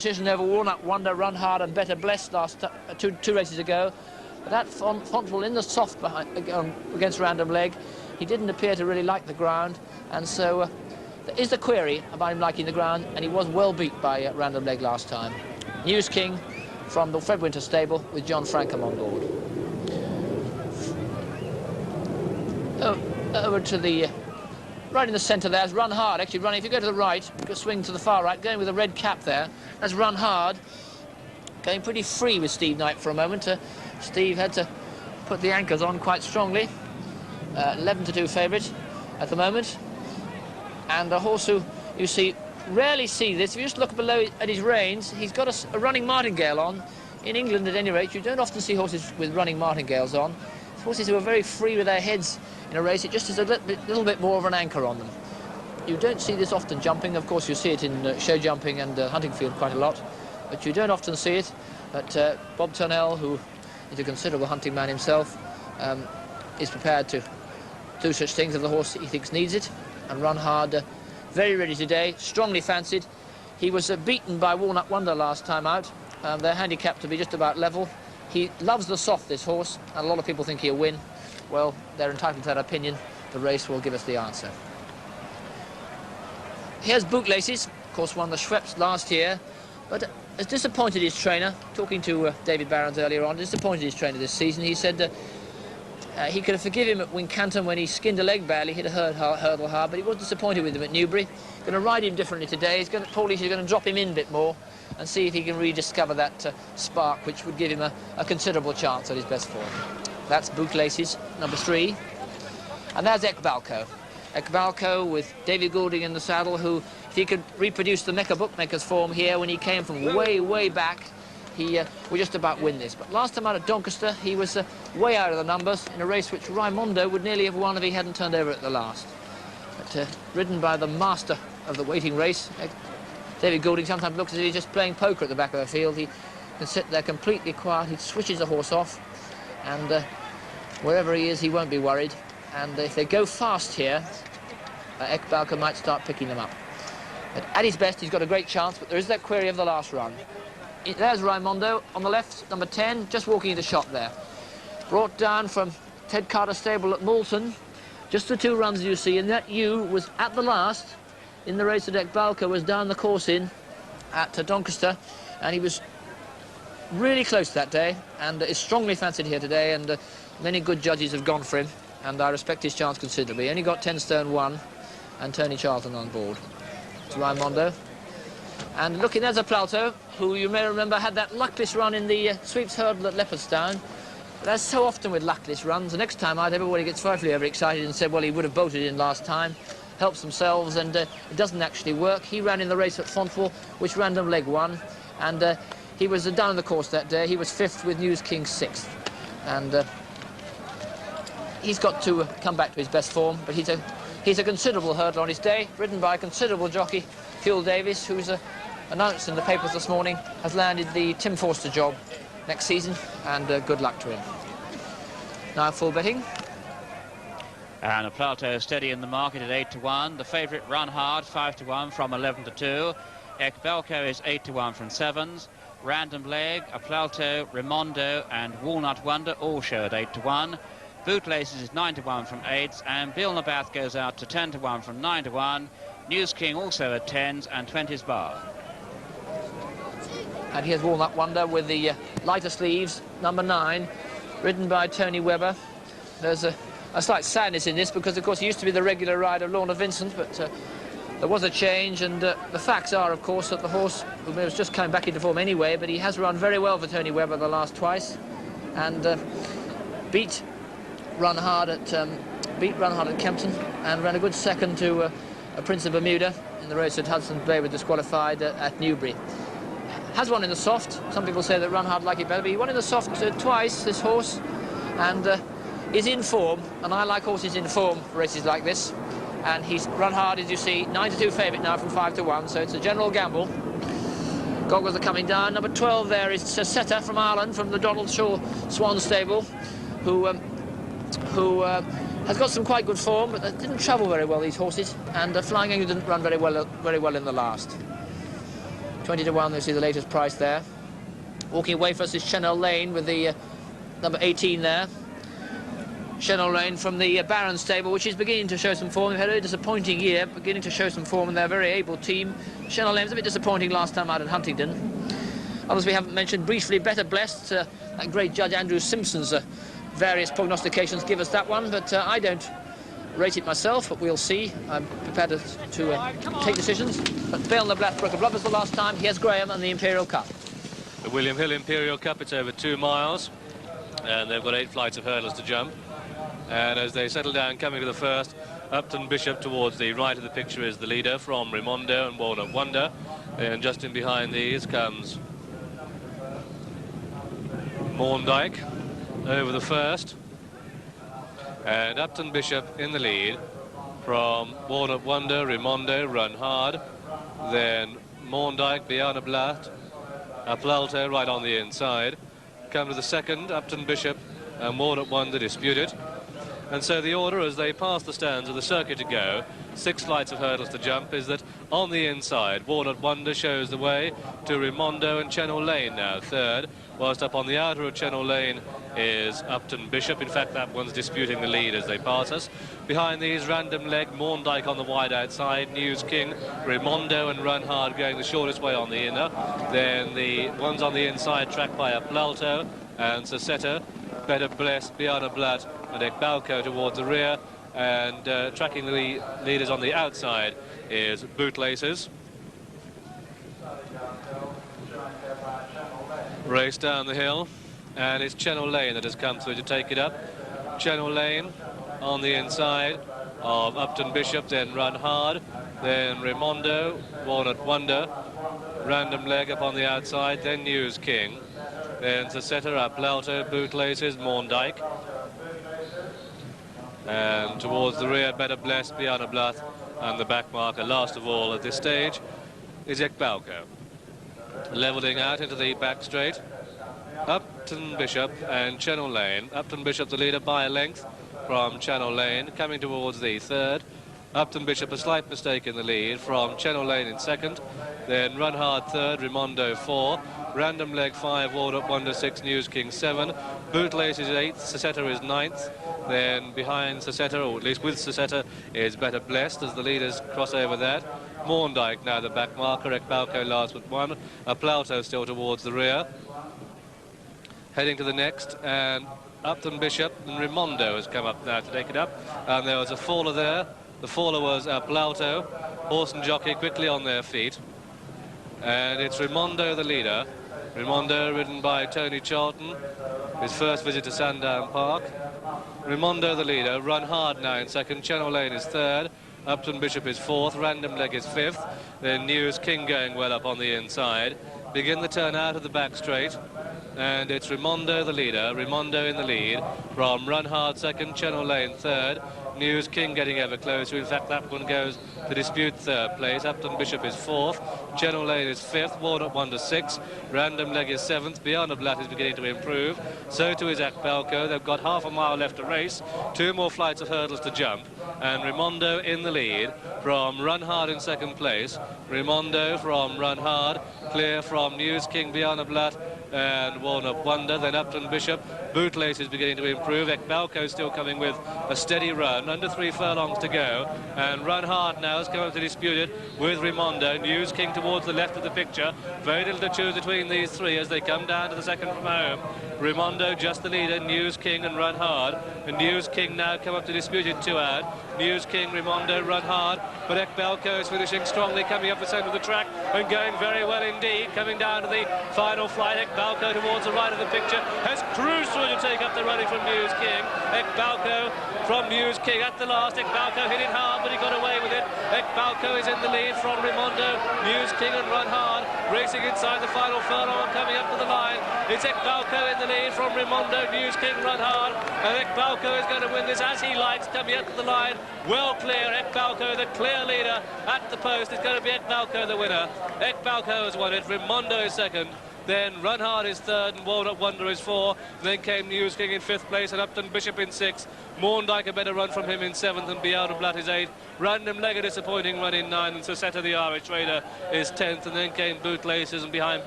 Decision over Walnut Wonder, Run Hard and Better Blessed last two races ago. But that Fonteville in the soft behind, against Random Leg, he didn't appear to really like the ground, and so there is the query about him liking the ground, and he was well beat by Random Leg last time. News King from the Fred Winter stable with John Frankham on board. Over to the right in the centre there's Run Hard, actually running. If you go to the right, go swing to the far right, going with a red cap there. That's Run Hard, going pretty free with Steve Knight for a moment. Steve had to put the anchors on quite strongly. 11-2 favourite at the moment. And a horse who you see rarely see this. If you just look below at his reins, he's got a running martingale on. In England, at any rate, you don't often see horses with running martingales on. It's horses who are very free with their heads in a race. It just is a little bit more of an anchor on them. You don't see this often jumping. Of course, you see it in show jumping and hunting field quite a lot, but you don't often see it. But Bob Turnell, who is a considerable hunting man himself, is prepared to do such things if the horse he thinks needs it. And Run Hard, very ready today, strongly fancied. He was beaten by Walnut Wonder last time out. They're handicapped to be just about level. He loves the soft, this horse, and a lot of people think he'll win. Well, they're entitled to that opinion. The race will give us the answer. Here's Bootlaces, of course won the Schweppes last year, but has disappointed his trainer. Talking to David Barons earlier on, disappointed his trainer this season. He said he could have forgiven him at Wincanton when he skinned a leg badly, hit a hurdle hard, but he was disappointed with him at Newbury. Going to ride him differently today. Paulish is going to drop him in a bit more and see if he can rediscover that spark, which would give him a considerable chance at his best form. That's Bootlaces, number 3. And there's Ekbalko. Ekbalko with David Goulding in the saddle, who, if he could reproduce the Mecca Bookmaker's form here when he came from way, way back, he would just about win this. But last time out at Doncaster, he was way out of the numbers in a race which Raimondo would nearly have won if he hadn't turned over at the last. But ridden by the master of the waiting race, David Goulding sometimes looks as if he's just playing poker at the back of the field. He can sit there completely quiet. He switches the horse off, and wherever he is, he won't be worried. And if they go fast here, Ekbalko might start picking them up. But at his best, he's got a great chance, but there is that query of the last run. There's Raimondo on the left, number 10, just walking into shot there. Brought down from Ted Carter stable at Moulton. Just the 2 runs you see, and that ewe was at the last in the race that Ekbalko was down the course in at Doncaster, and he was really close that day, and is strongly fancied here today, and many good judges have gone for him, and I respect his chance considerably. He only got 10 stone 1, and Tony Charlton on board. It's Raimondo. And looking, there's a Plauto, who you may remember had that luckless run in the sweeps hurdle at Leopardstown. But as so often with luckless runs, the next time out, everybody gets frightfully overexcited and said, well, he would have boated in last time, helps themselves, and it doesn't actually work. He ran in the race at Fonteville, which Random Leg won, and he was down the course that day. He was 5th with News King 6th. And he's got to come back to his best form, but he's a considerable hurdler on his day, ridden by a considerable jockey, Phil Davis, who's announced in the papers this morning, has landed the Tim Forster job next season, and good luck to him. Now full betting. And a Plauto steady in the market at 8-1. The favourite Run Hard 5-1 from 11-2. Ekbalko is 8-1 from 7s. Random Leg, a Plauto, Raimondo and Walnut Wonder all show at 8-1. Bootlaces is 9-1 from 8s, and Bill Nabath goes out to 10-1 from 9-1. News King also at 10s and 20s bar. And here's Walnut Wonder with the lighter sleeves, number 9, ridden by Tony Webber. There's a slight sadness in this because, of course, he used to be the regular rider of Lorna Vincent, but there was a change, and the facts are, of course, that the horse was just coming back into form anyway, but he has run very well for Tony Webber the last twice, and beat Run Hard at Kempton, and ran a good second to a Prince of Bermuda in the race at Hudson's Bay, with disqualified at Newbury. Has won in the soft. Some people say that Run Hard like it better, but he won in the soft twice, this horse, and is in form, and I like horses in form for races like this. And he's Run Hard, as you see, 9-2 favourite now from 5-1, so it's a general gamble. Goggles are coming down. Number 12 there is Seta from Ireland, from the Donald Shaw Swan stable, who has got some quite good form, but didn't travel very well, these horses, and Flying Angel didn't run very well in the last. 20 to 1, you see the latest price there. Walking away first is Channel Lane with the number 18 there. Channel Lane from the Baron stable, which is beginning to show some form. They've had a very disappointing year, beginning to show some form, and they're a very able team. Channel Lane was a bit disappointing last time out at Huntingdon. Others we haven't mentioned briefly, Better Blessed, that great judge Andrew Simpson's various prognostications give us that one, but I don't rate it myself, but we'll see. I'm prepared to take decisions. But Bale and the Blathbrook of Lovers the last time. Here's Graham and the Imperial Cup. The William Hill Imperial Cup, it's over 2 miles, and they've got 8 flights of hurdles to jump. And as they settle down, coming to the first, Upton Bishop towards the right of the picture is the leader from Rimondo and Walnut Wonder. And just in behind these comes Morndyke over the first. And Upton Bishop in the lead from Walnut Wonder, Rimondo, Run Hard. Then Morndyke, Biana Blatt, Aplalto right on the inside. Come to the second, Upton Bishop and Walnut Wonder disputed. And so the order as they pass the stands of the circuit to go, 6 flights of hurdles to jump, is that on the inside, Walnut Wonder shows the way to Rimondo and Channel Lane now third, whilst up on the outer of Channel Lane is Upton Bishop. In fact, that one's disputing the lead as they pass us. Behind these, Random Leg, Morndyke on the wide outside, News King, Rimondo and Run Hard going the shortest way on the inner. Then the ones on the inside tracked by Aplalto and Sasetta, Better Blessed, Biana Blatt and Ekbalko towards the rear, and tracking the leaders on the outside is Bootlaces. Race down the hill, and it's Channel Lane that has come through to take it up. Channel Lane on the inside of Upton Bishop, then Run Hard, then Rimondo, Walnut Wonder, Random Leg up on the outside, then News King, then Sasetta, Aplalto, Bootlaces, Morndyke. And towards the rear, Better Blessed, Biana Blatt, and the back marker, last of all at this stage, is Ekbalko. Levelling out into the back straight, Upton Bishop and Channel Lane. Upton Bishop the leader by a length from Channel Lane, coming towards the third. Upton Bishop a slight mistake in the lead from Channel Lane in second. Then Run Hard third, Rimondo 4. Random Leg 5, Walnut Wonder 6, News King 7. Bootlaces is 8th, Sasetta is 9th. Then behind Sasetta, or at least with Sasetta, is Better Blessed as the leaders cross over that. Morndyke now the back marker, Ekbalko last with 1. Aplalto still towards the rear. Heading to the next, and Upton Bishop and Rimondo has come up now to take it up. And there was a faller there. The faller was Aplalto. Horse and jockey quickly on their feet. And it's Rimondo the leader. Rimondo ridden by Tony Charlton, his first visit to Sandown Park. Rimondo the leader, Run Hard now in second, Channel Lane is third, Upton Bishop is fourth, Random Leg is fifth, then News King going well up on the inside. Begin the turn out of the back straight, and it's Rimondo the leader, Rimondo in the lead, from Run Hard second, Channel Lane third, News King getting ever closer. In fact, that one goes to dispute third place. Upton Bishop is fourth, Channel Lane is fifth, Walnut Wonder sixth, Random Leg is seventh, Biana Blatt is beginning to improve, so too is Ekbalko. They've got half a mile left to race, 2 more flights of hurdles to jump, and Rimondo in the lead from Run Hard in second place, Rimondo from Run Hard, clear from News King, Biana Blatt and Walnut Wonder. Then Upton Bishop, Bootlace is beginning to improve. Ekbalko still coming with a steady run, under 3 furlongs to go, and Run Hard now has come up to dispute it with Rimondo. News King towards the left of the picture, very little to choose between these 3 as they come down to the second from home. Rimondo just the leader, News King and Run Hard, and News King now come up to dispute it 2 out. News King, Rimondo, Run Hard, but Ekbalko is finishing strongly, coming up the centre of the track and going very well indeed, coming down to the final flight. Ekbalko towards the right of the picture has cruised through to take up the running from News King. Ekbalko from News King at the last. Ekbalko hit it hard, but he got away with it. Ekbalko is in the lead from Rimondo, News King and Run Hard, racing inside the final furlong, coming up to the line. It's Ekbalko in the lead from Rimondo, News King, Run Hard, and Ekbalko is going to win this as he likes, coming up to the line. Well clear, Ekbalko, the clear leader at the post. It's going to be Ekbalko the winner. Ekbalko has won it, Rimondo is second, Then Run Hard is third and Walnut Wonder is 4. Then came News King in 5th place and Upton Bishop in 6th. Morndike a better run from him in 7th and Beyond Blood is 8th. Random Leg a disappointing run in 9th and Sosetta the Irish Trader is 10th. And then came Bootlaces and behind